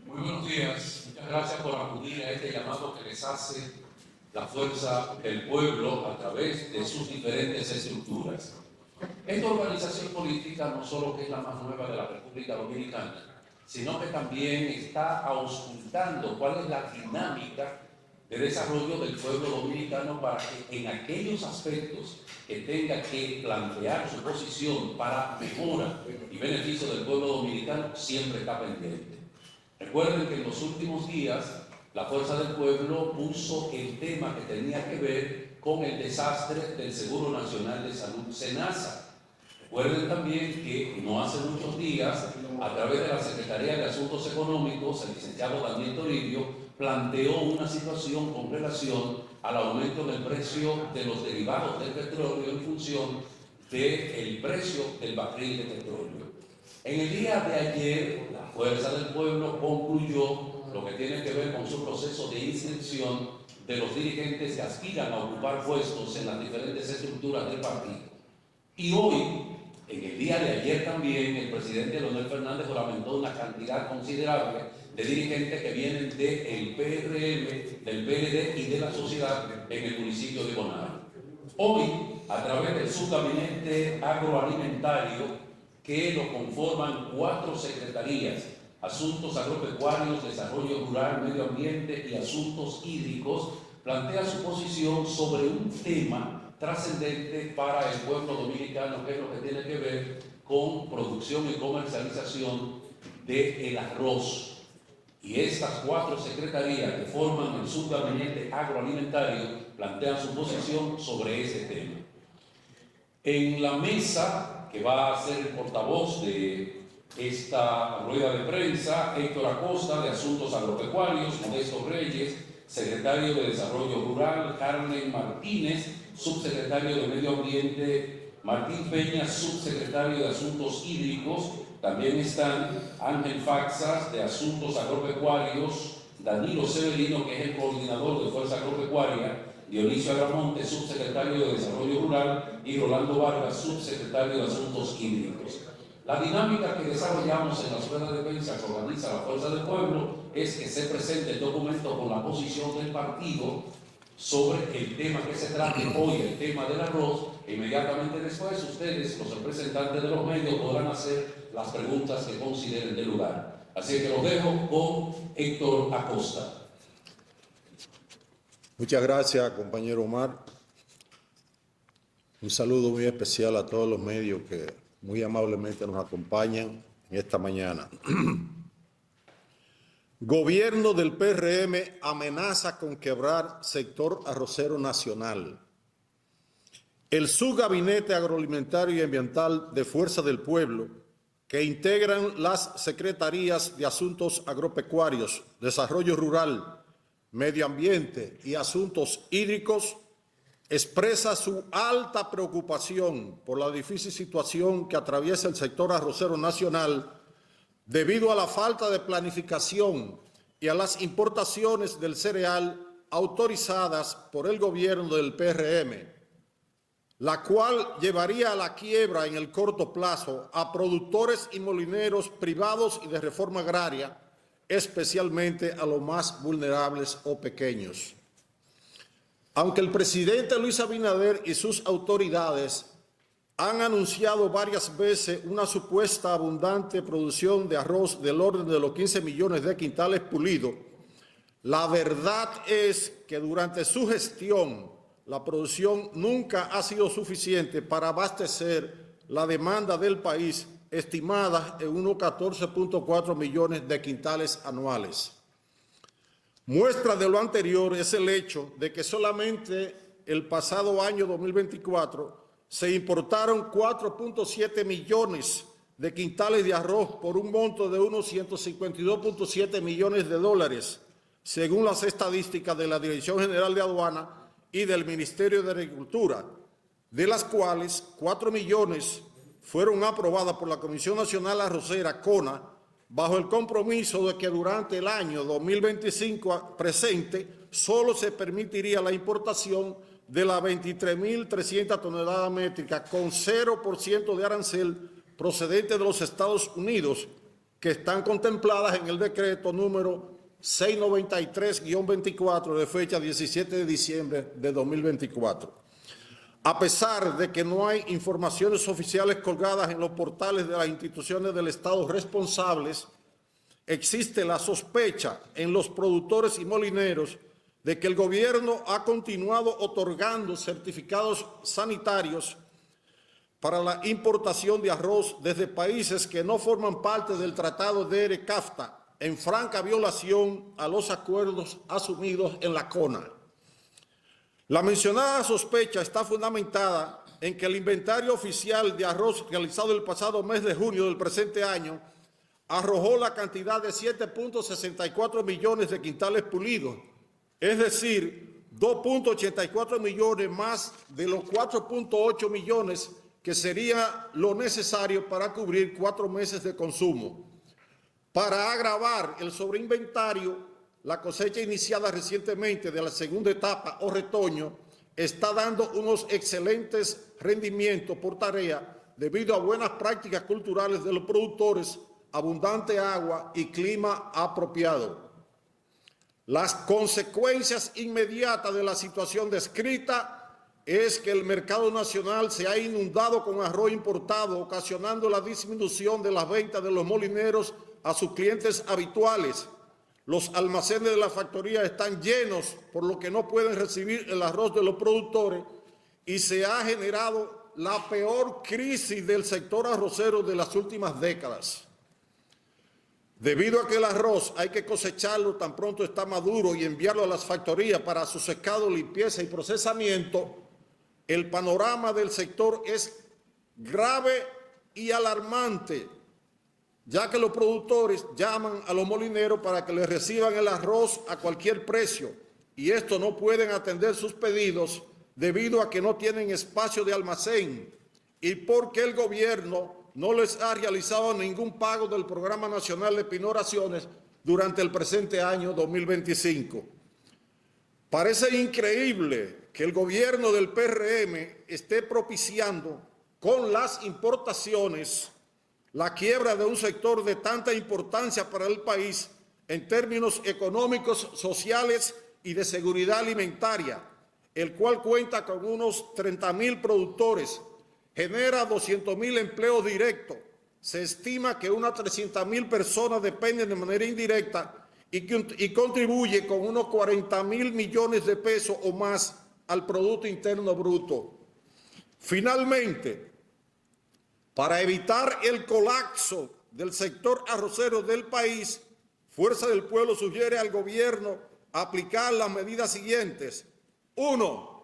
Muy buenos días. Muchas gracias por acudir a este llamado que les hace la fuerza del pueblo a través de sus diferentes estructuras. Esta organización política no solo que es la más nueva de la República Dominicana, sino que también está auscultando cuál es la dinámica de desarrollo del pueblo dominicano para que en aquellos aspectos que tenga que plantear su posición para mejora y beneficio del pueblo dominicano siempre está pendiente. Recuerden que en los últimos días la Fuerza del Pueblo puso el tema que tenía que ver con el desastre del Seguro Nacional de Salud, SENASA. Recuerden también que no hace muchos días, a través de la Secretaría de Asuntos Económicos, el licenciado Daniel Toribio planteó una situación con relación al aumento del precio de los derivados del petróleo en función del precio del barril de petróleo. En el día de ayer, la Fuerza del Pueblo concluyó lo que tiene que ver con su proceso de inscripción de los dirigentes que aspiran a ocupar puestos en las diferentes estructuras del partido. Y hoy, en el día de ayer también, el presidente Leonel Fernández juramentó una cantidad considerable de dirigentes que vienen del PRM, del PLD y de la sociedad en el municipio de Bonao. Hoy, a través del subgabinete agroalimentario, que lo conforman 4 secretarías: Asuntos Agropecuarios, Desarrollo Rural, Medio Ambiente y Asuntos Hídricos, plantea su posición sobre un tema trascendente para el pueblo dominicano, que es lo que tiene que ver con producción y comercialización del arroz. Y estas 4 secretarías que forman el subgabinete agroalimentario plantean su posición sobre ese tema. En la mesa, que va a ser el portavoz de esta rueda de prensa, Héctor Acosta, de Asuntos Agropecuarios; Modesto Reyes, secretario de Desarrollo Rural; Carmen Martínez, subsecretario de Medio Ambiente; Martín Peña, subsecretario de Asuntos Hídricos. También están Ángel Faxas, de Asuntos Agropecuarios; Danilo Severino, que es el coordinador de Fuerza Agropecuaria; Dionisio Agramonte, subsecretario de Desarrollo Rural; y Rolando Vargas, subsecretario de Asuntos Hídricos. La dinámica que desarrollamos en las ruedas de prensa que organiza la Fuerza del Pueblo es que se presente el documento con la posición del partido sobre el tema que se trate hoy, el tema del arroz, e inmediatamente después ustedes, los representantes de los medios, podrán hacer las preguntas que consideren de lugar. Así que los dejo con Héctor Acosta. Muchas gracias, compañero Omar. Un saludo muy especial a todos los medios que muy amablemente nos acompañan en esta mañana. Gobierno del PRM amenaza con quebrar sector arrocero nacional. El subgabinete agroalimentario y ambiental de Fuerza del Pueblo, que integran las secretarías de Asuntos Agropecuarios, Desarrollo Rural, Medio Ambiente y Asuntos Hídricos, expresa su alta preocupación por la difícil situación que atraviesa el sector arrocero nacional debido a la falta de planificación y a las importaciones del cereal autorizadas por el gobierno del PRM, la cual llevaría a la quiebra en el corto plazo a productores y molineros privados y de reforma agraria, especialmente a los más vulnerables o pequeños. Aunque el presidente Luis Abinader y sus autoridades han anunciado varias veces una supuesta abundante producción de arroz del orden de los 15 millones de quintales pulidos, la verdad es que durante su gestión la producción nunca ha sido suficiente para abastecer la demanda del país, estimada en unos 14.4 millones de quintales anuales. Muestra de lo anterior es el hecho de que solamente el pasado año 2024 se importaron 4.7 millones de quintales de arroz por un monto de unos 152.7 millones de dólares, según las estadísticas de la Dirección General de Aduana y del Ministerio de Agricultura, de las cuales 4 millones fueron aprobadas por la Comisión Nacional Arrocera, CONA, bajo el compromiso de que durante el año 2025 presente solo se permitiría la importación de las 23.300 toneladas métricas con 0% de arancel procedente de los Estados Unidos, que están contempladas en el decreto número 693-24 de fecha 17 de diciembre de 2024. A pesar de que no hay informaciones oficiales colgadas en los portales de las instituciones del Estado responsables, existe la sospecha en los productores y molineros de que el gobierno ha continuado otorgando certificados sanitarios para la importación de arroz desde países que no forman parte del Tratado de ERE-CAFTA, en franca violación a los acuerdos asumidos en la CONA. La mencionada sospecha está fundamentada en que el inventario oficial de arroz realizado el pasado mes de junio del presente año arrojó la cantidad de 7.64 millones de quintales pulidos, es decir, 2.84 millones más de los 4.8 millones que sería lo necesario para cubrir 4 meses de consumo. Para agravar el sobreinventario, la cosecha iniciada recientemente de la segunda etapa o retoño está dando unos excelentes rendimientos por tarea debido a buenas prácticas culturales de los productores, abundante agua y clima apropiado. Las consecuencias inmediatas de la situación descrita es que el mercado nacional se ha inundado con arroz importado, ocasionando la disminución de las ventas de los molineros a sus clientes habituales. Los almacenes de la factoría están llenos, por lo que no pueden recibir el arroz de los productores y se ha generado la peor crisis del sector arrocero de las últimas décadas. Debido a que el arroz hay que cosecharlo tan pronto está maduro y enviarlo a las factorías para su secado, limpieza y procesamiento, el panorama del sector es grave y alarmante, ya que los productores llaman a los molineros para que les reciban el arroz a cualquier precio y estos no pueden atender sus pedidos debido a que no tienen espacio de almacén y porque el gobierno no les ha realizado ningún pago del Programa Nacional de Pinoraciones durante el presente año 2025. Parece increíble que el gobierno del PRM esté propiciando con las importaciones la quiebra de un sector de tanta importancia para el país en términos económicos, sociales y de seguridad alimentaria, el cual cuenta con unos 30.000 productores, genera 200.000 empleos directos, se estima que unas 300.000 personas dependen de manera indirecta y contribuye con unos 40.000 millones de pesos o más al Producto Interno Bruto. Finalmente, para evitar el colapso del sector arrocero del país, Fuerza del Pueblo sugiere al gobierno aplicar las medidas siguientes. 1.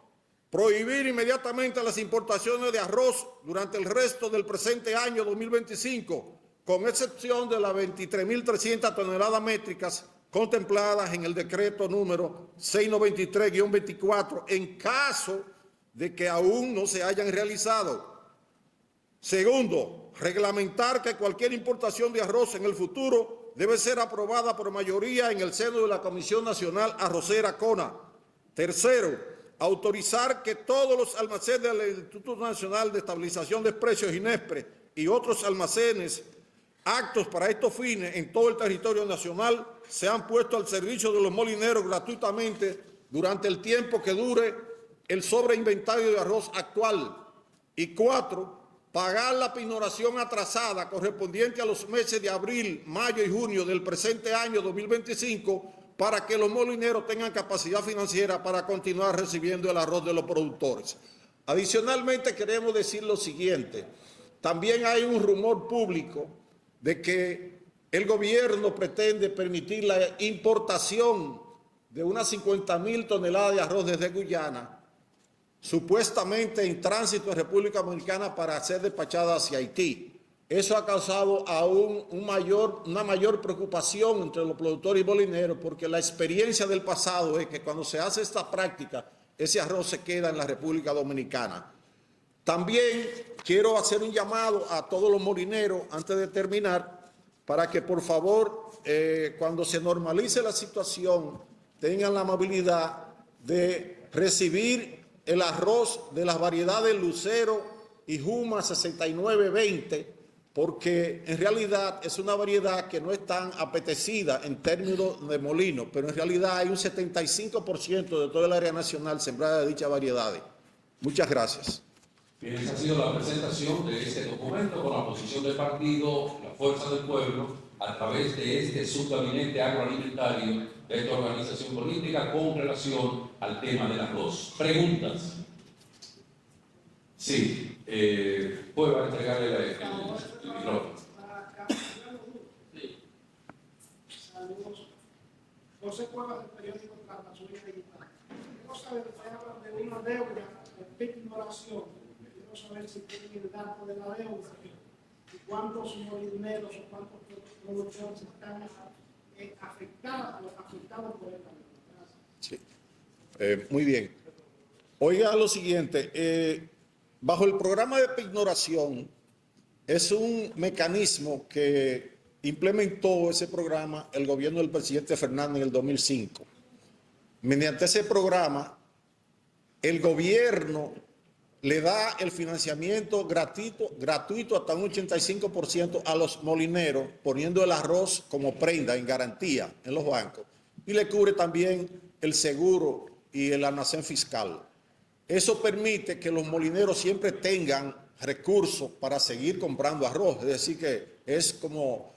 Prohibir inmediatamente las importaciones de arroz durante el resto del presente año 2025, con excepción de las 23.300 toneladas métricas contempladas en el decreto número 693-24, en caso de que aún no se hayan realizado. Segundo, reglamentar que cualquier importación de arroz en el futuro debe ser aprobada por mayoría en el seno de la Comisión Nacional Arrocera CONA. Tercero, autorizar que todos los almacenes del Instituto Nacional de Estabilización de Precios, INESPRE, y otros almacenes aptos para estos fines en todo el territorio nacional sean puestos al servicio de los molineros gratuitamente durante el tiempo que dure el sobreinventario de arroz actual. Y 4, pagar la pinoración atrasada correspondiente a los meses de abril, mayo y junio del presente año 2025 para que los molineros tengan capacidad financiera para continuar recibiendo el arroz de los productores. Adicionalmente, queremos decir lo siguiente. También hay un rumor público de que el gobierno pretende permitir la importación de unas 50.000 toneladas de arroz desde Guyana, supuestamente en tránsito en República Dominicana para ser despachada hacia Haití. Eso ha causado aún una mayor preocupación entre los productores y molineros porque la experiencia del pasado es que cuando se hace esta práctica, ese arroz se queda en la República Dominicana. También quiero hacer un llamado a todos los molineros antes de terminar para que por favor cuando se normalice la situación tengan la amabilidad de recibir el arroz de las variedades Lucero y Juma 6920 porque en realidad es una variedad que no es tan apetecida en términos de molino, pero en realidad hay un 75% de toda el área nacional sembrada de dichas variedades. Muchas gracias. Bien, esa ha sido la presentación de este documento con la posición del partido, la Fuerza del Pueblo, a través de este subgabinete agroalimentario de esta organización política con relación al tema del arroz. ¿Preguntas? Sí, puedo entregarle el micrófono. Saludos. José Cuevas, del periódico Transnacional Digital. Quiero saber, usted habla de una deuda de ignoración. Quiero saber si tienen el dato de la deuda y cuántos molineros o cuántos productores están afectados por esta deuda. Sí. Muy bien. Oiga lo siguiente, bajo el programa de pignoración es un mecanismo que implementó ese programa el gobierno del presidente Fernández en el 2005. Mediante ese programa, el gobierno le da el financiamiento gratuito hasta un 85% a los molineros, poniendo el arroz como prenda en garantía en los bancos, y le cubre también el seguro y el almacén fiscal. Eso permite que los molineros siempre tengan recursos para seguir comprando arroz. Es decir, que es como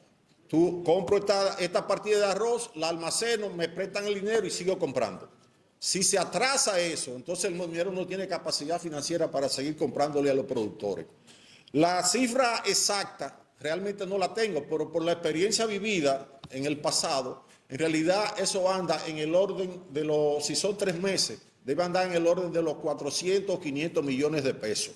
tú compro esta partida de arroz, la almaceno, me prestan el dinero y sigo comprando. Si se atrasa eso, entonces el molinero no tiene capacidad financiera para seguir comprándole a los productores. La cifra exacta realmente no la tengo, pero por la experiencia vivida en el pasado, en realidad eso anda en el orden de los, si son 3 meses, debe andar en el orden de los 400 o 500 millones de pesos.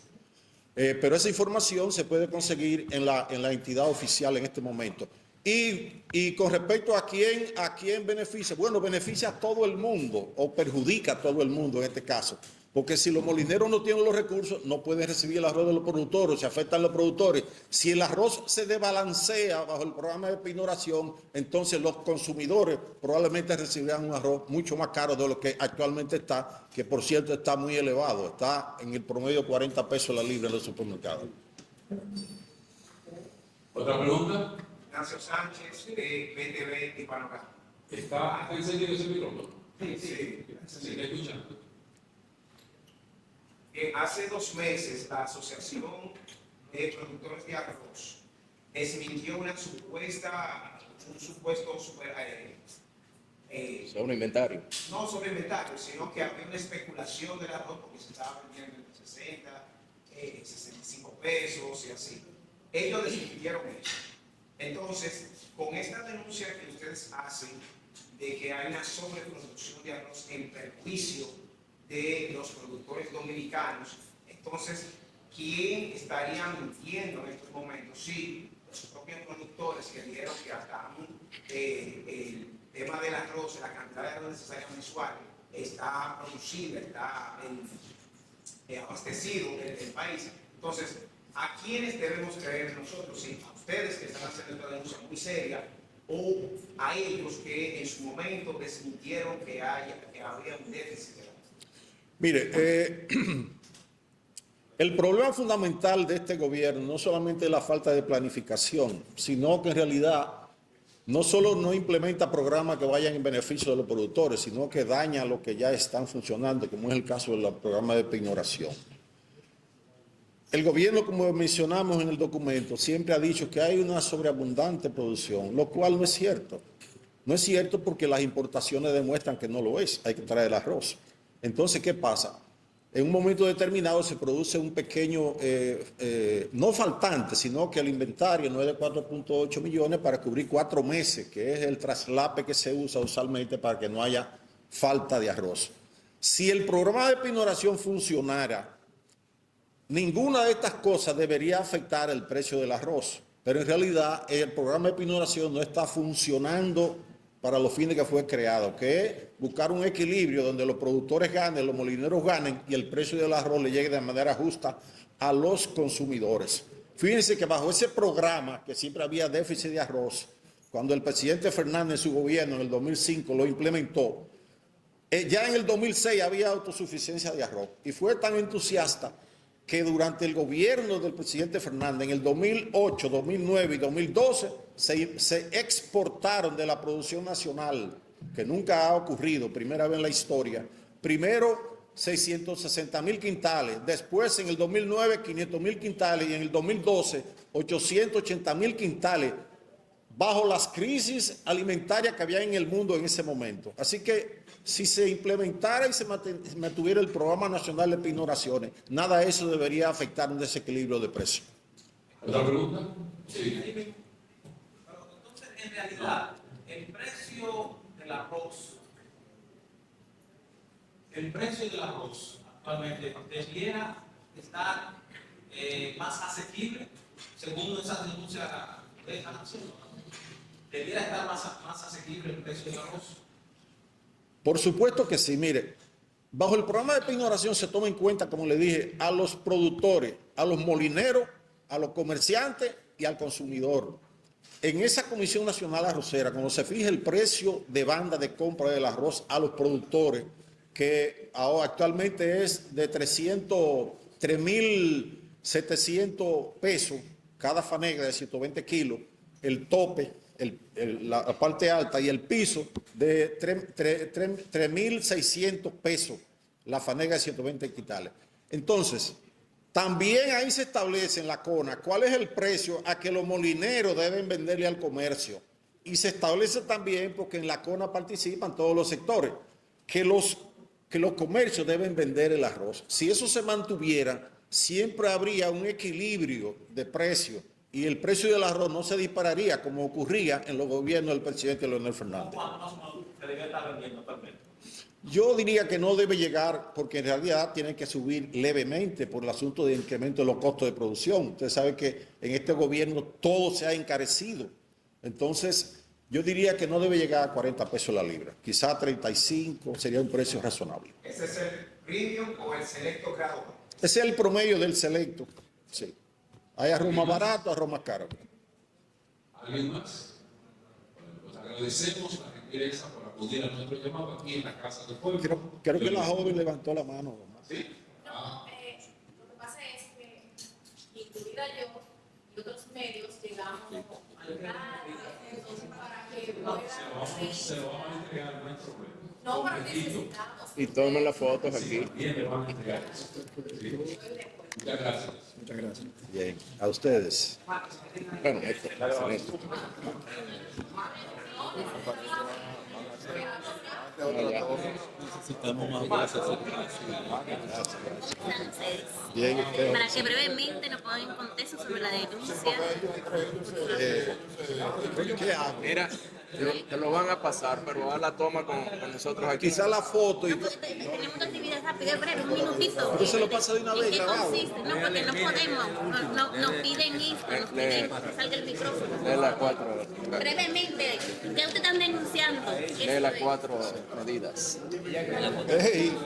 Pero esa información se puede conseguir en la entidad oficial en este momento. Y con respecto a quién beneficia, bueno, beneficia a todo el mundo o perjudica a todo el mundo en este caso. Porque si los molineros no tienen los recursos, no pueden recibir el arroz de los productores, se afectan los productores. Si el arroz se desbalancea bajo el programa de pignoración, entonces los consumidores probablemente recibirán un arroz mucho más caro de lo que actualmente está, que por cierto está muy elevado, está en el promedio 40 pesos la libra en los supermercados. ¿Otra pregunta? Ignacio Sánchez, de BTV y Panorama. ¿Está encendido ese micrófono? Sí. Sí, está escuchando. Hace 2 meses la Asociación de Productores de Arroz desmintió un supuesto sobre inventario. No sobre inventario, sino que había una especulación del arroz porque se estaba vendiendo en 60, 65 pesos y así. Ellos desmintieron eso. Entonces, con esta denuncia que ustedes hacen de que hay una sobreproducción de arroz en perjuicio de los productores dominicanos, entonces, ¿quién estaría mintiendo en estos momentos? Sí, los propios productores que dijeron que hasta el tema del arroz, la cantidad de arroz necesaria mensual, está producido, está abastecido el país. Entonces, ¿a quiénes debemos creer nosotros? Sí, a ustedes que están haciendo esta denuncia muy seria, o a ellos que en su momento desmintieron que habría un déficit. Mire, el problema fundamental de este gobierno no solamente es la falta de planificación, sino que en realidad no solo no implementa programas que vayan en beneficio de los productores, sino que daña lo que ya están funcionando, como es el caso del programa de pignoración. El gobierno, como mencionamos en el documento, siempre ha dicho que hay una sobreabundante producción, lo cual no es cierto. No es cierto porque las importaciones demuestran que no lo es, hay que traer el arroz. Entonces, ¿qué pasa? En un momento determinado se produce un pequeño, no faltante, sino que el inventario no es de 4.8 millones para cubrir 4 meses, que es el traslape que se usa usualmente para que no haya falta de arroz. Si el programa de pignoración funcionara, ninguna de estas cosas debería afectar el precio del arroz, pero en realidad el programa de pignoración no está funcionando para los fines que fue creado, que es buscar un equilibrio donde los productores ganen, los molineros ganen y el precio del arroz le llegue de manera justa a los consumidores. Fíjense que bajo ese programa, que siempre había déficit de arroz, cuando el presidente Fernández en su gobierno en el 2005 lo implementó, ya en el 2006 había autosuficiencia de arroz y fue tan entusiasta que durante el gobierno del presidente Fernández, en el 2008, 2009 y 2012, se exportaron de la producción nacional, que nunca ha ocurrido, primera vez en la historia, primero 660.000 quintales, después en el 2009 500.000 quintales y en el 2012 880.000 quintales, bajo las crisis alimentarias que había en el mundo en ese momento. Así que si se implementara y se mantuviera el Programa Nacional de Pignoraciones, nada de eso debería afectar un desequilibrio de precios. ¿Otra pregunta? Sí. Pero entonces, en realidad, el precio del arroz actualmente debiera estar más asequible, según esa denuncia de esta nación. Debiera estar más asequible el precio del arroz. Por supuesto que sí. Mire, bajo el programa de pignoración se toma en cuenta, como le dije, a los productores, a los molineros, a los comerciantes y al consumidor. En esa Comisión Nacional Arrocera, cuando se fija el precio de banda de compra del arroz a los productores, que actualmente es de 3.700 pesos cada fanega de 120 kilos, el tope, la parte alta, y el piso de 3.600 pesos la fanega de 120 quintales. Entonces, también ahí se establece en la CONA cuál es el precio a que los molineros deben venderle al comercio. Y se establece también, porque en la CONA participan todos los sectores, que los comercios deben vender el arroz. Si eso se mantuviera, siempre habría un equilibrio de precios y el precio del arroz no se dispararía como ocurría en los gobiernos del presidente Leonel Fernández. ¿Cuánto más o menos se debe estar vendiendo actualmente? Yo diría que no debe llegar, porque en realidad tiene que subir levemente por el asunto de incremento de los costos de producción. Usted sabe que en este gobierno todo se ha encarecido. Entonces, yo diría que no debe llegar a 40 pesos la libra. Quizá 35 sería un precio razonable. ¿Ese es el premium o el selecto grado? Ese es el promedio del selecto. Sí. Hay arroz más barato, arroz más caro. ¿Alguien más? Bueno, pues agradecemos la gentileza por acudir a nuestro llamado aquí en la Casa del Pueblo. Creo que la joven levantó la mano. ¿Sí? No, lo que pasa es que, incluida yo y otros medios, llegamos al radio, entonces para que puedan... Se lo vamos a entregar, no hay problema. No, pero necesitamos... Y tomen las fotos aquí. Bien, le van a entregar eso. Sí. Muchas gracias. Muchas gracias. Bien, a ustedes. Bueno, esto, excelente. Bien, Para que brevemente nos pongan en contexto sobre la denuncia. ¿qué hago? Mira, te lo van a pasar, pero haz la toma con nosotros aquí. Quizá la foto y... Tenemos una actividad rápida, breve, un minutito. Pero se lo pasa de una vez ¿En qué grabado. consiste? No, porque no podemos. Nos piden esto, nos piden que salga el micrófono. De las 4. Brevemente, ¿qué ustedes están denunciando? De las 4 medidas. Ey,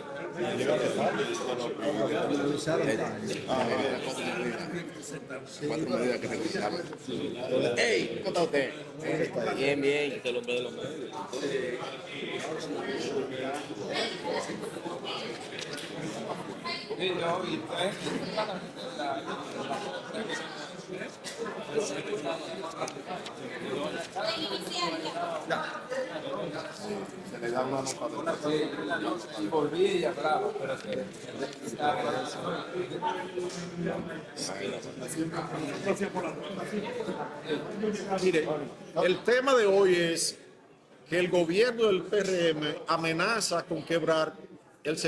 Cuatro medidas que revisamos. ¡Ey! ¿Cómo está usted? Bien, bien. El hombre de los medios. Pueden iniciar ya. Se le da una nota. Y volví y hablaba, pero que mire, el tema de hoy es que el gobierno del PRM amenaza con quebrar el sector.